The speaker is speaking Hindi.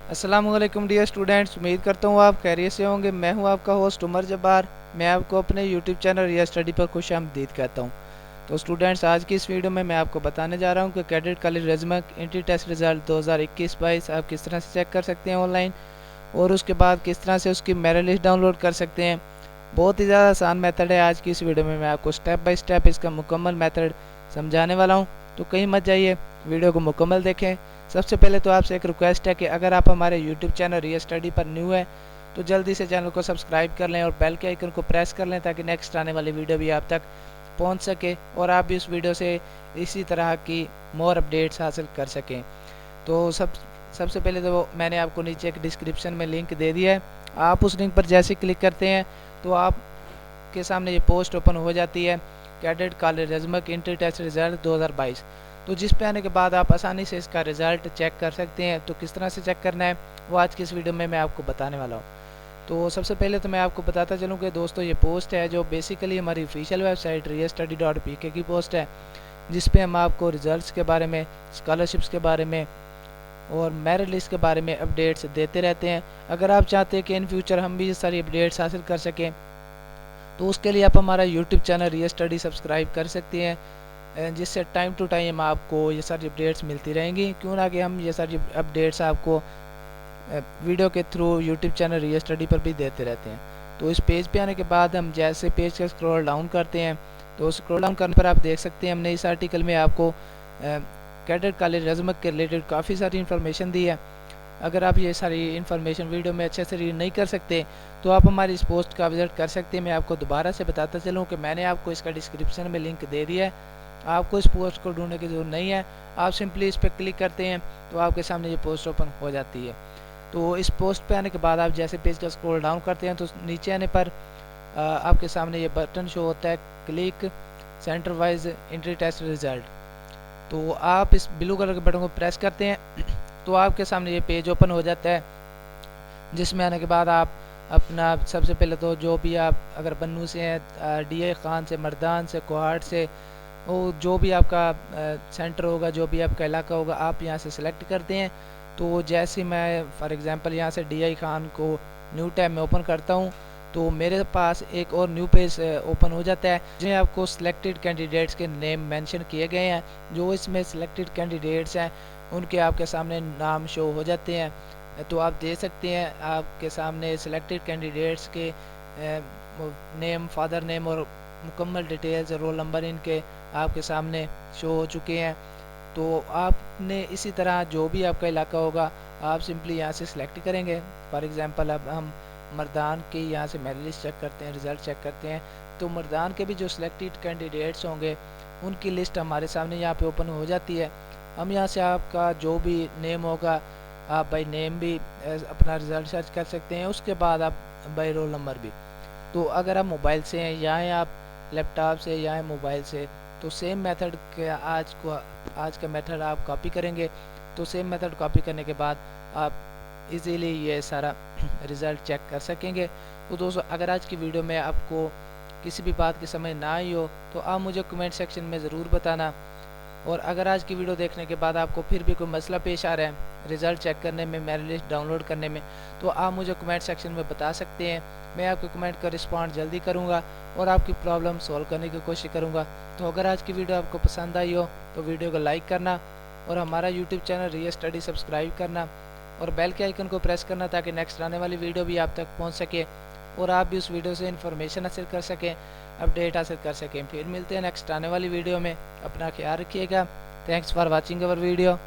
अस्सलामुअलैकुम डियर स्टूडेंट्स, उम्मीद करता हूँ आप खैरियत से होंगे। मैं हूँ आपका होस्ट उमर जब्बार। मैं आपको अपने यूट्यूब चैनल रिया स्टडी पर खुशामदीद कहता हूँ। तो स्टूडेंट्स, आज की इस वीडियो में मैं आपको बताने जा रहा हूँ कि cadet college Razmak entry test result 2021-22 आप किस तरह से चेक कर सकते हैं ऑनलाइन, और उसके बाद किस तरह से उसकी मेरिट लिस्ट डाउनलोड कर सकते हैं। बहुत ही ज़्यादा आसान मेथड है। आज की इस वीडियो में मैं आपको स्टेप बाय स्टेप इसका मुकम्मल मेथड समझाने वाला हूँ, तो कहीं मत जाइए, वीडियो को मुकम्मल देखें। सबसे पहले तो आपसे एक रिक्वेस्ट है कि अगर आप हमारे यूट्यूब चैनल रिया स्टडी पर न्यू है तो जल्दी से चैनल को सब्सक्राइब कर लें और बेल के आइकन को प्रेस कर लें, ताकि नेक्स्ट आने वाली वीडियो भी आप तक पहुंच सके और आप भी उस वीडियो से इसी तरह की मोर अपडेट्स हासिल कर सकें। तो सबसे पहले तो मैंने आपको नीचे एक डिस्क्रिप्शन में लिंक दे दिया है। आप उस लिंक पर जैसे क्लिक करते हैं तो आपके सामने ये पोस्ट ओपन हो जाती है, cadet college Razmak inter test result 2022। तो जिस पे आने के बाद आप आसानी से इसका रिजल्ट चेक कर सकते हैं। तो किस तरह से चेक करना है वो आज की इस वीडियो में मैं आपको बताने वाला हूँ। तो सबसे पहले तो मैं आपको बताता चलूँ कि दोस्तों ये पोस्ट है जो बेसिकली हमारी ऑफिशियल वेबसाइट riyastudy.pk की पोस्ट है, जिस पे हम आपको रिजल्ट्स के बारे में, स्कॉलरशिप्स के बारे में और मेरिट लिस्ट के बारे में अपडेट्स देते रहते हैं। अगर आप चाहते हैं कि इन फ्यूचर हम भी ये सारी अपडेट्स हासिल कर सकें तो उसके लिए आप हमारा यूट्यूब चैनल रिया स्टडी सब्सक्राइब कर सकते हैं, जिससे टाइम टू टाइम आपको ये सारी अपडेट्स मिलती रहेंगी। क्यों ना कि हम ये सारी अपडेट्स आपको वीडियो के थ्रू यूट्यूब चैनल रिया स्टडी पर भी देते रहते हैं। तो इस पेज पे आने के बाद हम जैसे पेज का स्क्रॉल डाउन करते हैं तो स्क्रॉल डाउन करने पर आप देख सकते हैं हमने इस आर्टिकल में आपको कैडेट कॉलेज रजमक के रिलेटेड काफ़ी सारी इन्फॉर्मेशन दी है। अगर आप ये सारी इन्फॉर्मेशन वीडियो में अच्छे से रीड नहीं कर सकते तो आप हमारी इस पोस्ट का विजिट कर सकते हैं। मैं आपको दोबारा से बताता चलूँ कि मैंने आपको इसका डिस्क्रिप्शन में लिंक दे दिया है। आपको इस पोस्ट को ढूंढने की जरूरत नहीं है, आप सिंपली इस पर क्लिक करते हैं तो आपके सामने ये पोस्ट ओपन हो जाती है। तो इस पोस्ट पे आने के बाद आप जैसे पेज का स्क्रॉल डाउन करते हैं तो नीचे आने पर आपके सामने ये बटन शो होता है, click centre wise entry test result. तो आप इस ब्लू कलर के बटन को प्रेस करते हैं तो आपके सामने ये पेज ओपन हो जाता है, जिसमें आने के बाद आप अपना सबसे पहले तो जो भी आप अगर बन्नू से हैं, DI खान से, मर्दान से, कोहाट से, वो जो भी आपका सेंटर होगा, जो भी आपका इलाका होगा, आप यहाँ से सिलेक्ट करते हैं। तो जैसे मैं फॉर एग्जांपल यहाँ से DI खान को न्यू टैब में ओपन करता हूँ तो मेरे पास एक और न्यू पेज ओपन हो जाता है, जिसमें आपको सिलेक्टेड कैंडिडेट्स के नेम मेंशन किए गए हैं। जो इसमें सिलेक्टेड कैंडिडेट्स हैं उनके आपके सामने नाम शो हो जाते हैं। तो आप देख सकते हैं आपके सामने सिलेक्टेड कैंडिडेट्स के नेम, फादर नेम और मुकम्मल डिटेल्स, रोल नंबर इनके आपके सामने शो हो चुके हैं। तो आपने इसी तरह जो भी आपका इलाका होगा आप सिंपली यहाँ से सिलेक्ट करेंगे। फॉर एग्जांपल अब हम मर्दान के यहाँ से मेरिट लिस्ट चेक करते हैं, रिज़ल्ट चेक करते हैं। तो मर्दान के भी जो सिलेक्टेड कैंडिडेट्स होंगे उनकी लिस्ट हमारे सामने यहाँ पे ओपन हो जाती है। हम यहाँ से आपका जो भी नेम होगा आप बाई नेम भी अपना रिज़ल्ट सर्च कर सकते हैं, उसके बाद आप बाई रोल नंबर भी। तो अगर आप मोबाइल से हैं या हैं आप लैपटॉप से या हैं मोबाइल से, तो सेम मेथड के आज का मेथड आप कॉपी करेंगे। तो सेम मेथड कॉपी करने के बाद आप इजीली ये सारा रिज़ल्ट चेक कर सकेंगे। तो दोस्तों, अगर आज की वीडियो में आपको किसी भी बात की समझ ना आई हो तो आप मुझे कमेंट सेक्शन में ज़रूर बताना। और अगर आज की वीडियो देखने के बाद आपको फिर भी कोई मसला पेश आ रहा है रिज़ल्ट चेक करने में, मेरिट लिस्ट डाउनलोड करने में, तो आप मुझे कमेंट सेक्शन में बता सकते हैं। मैं आपके कमेंट का रिस्पॉन्ड जल्दी करूँगा और आपकी प्रॉब्लम सॉल्व करने की कोशिश करूँगा। तो अगर आज की वीडियो आपको पसंद आई हो तो वीडियो को लाइक करना और हमारा यूट्यूब चैनल रिया स्टडी सब्सक्राइब करना और बेल के आइकन को प्रेस करना, ताकि नेक्स्ट आने वाली वीडियो भी आप तक पहुँच सके और आप भी उस वीडियो से इन्फॉर्मेशन हासिल कर सकें, अपडेट हासिल कर सकें। फिर मिलते हैं नेक्स्ट आने वाली वीडियो में। अपना ख्याल रखिएगा। Thanks for watching our video.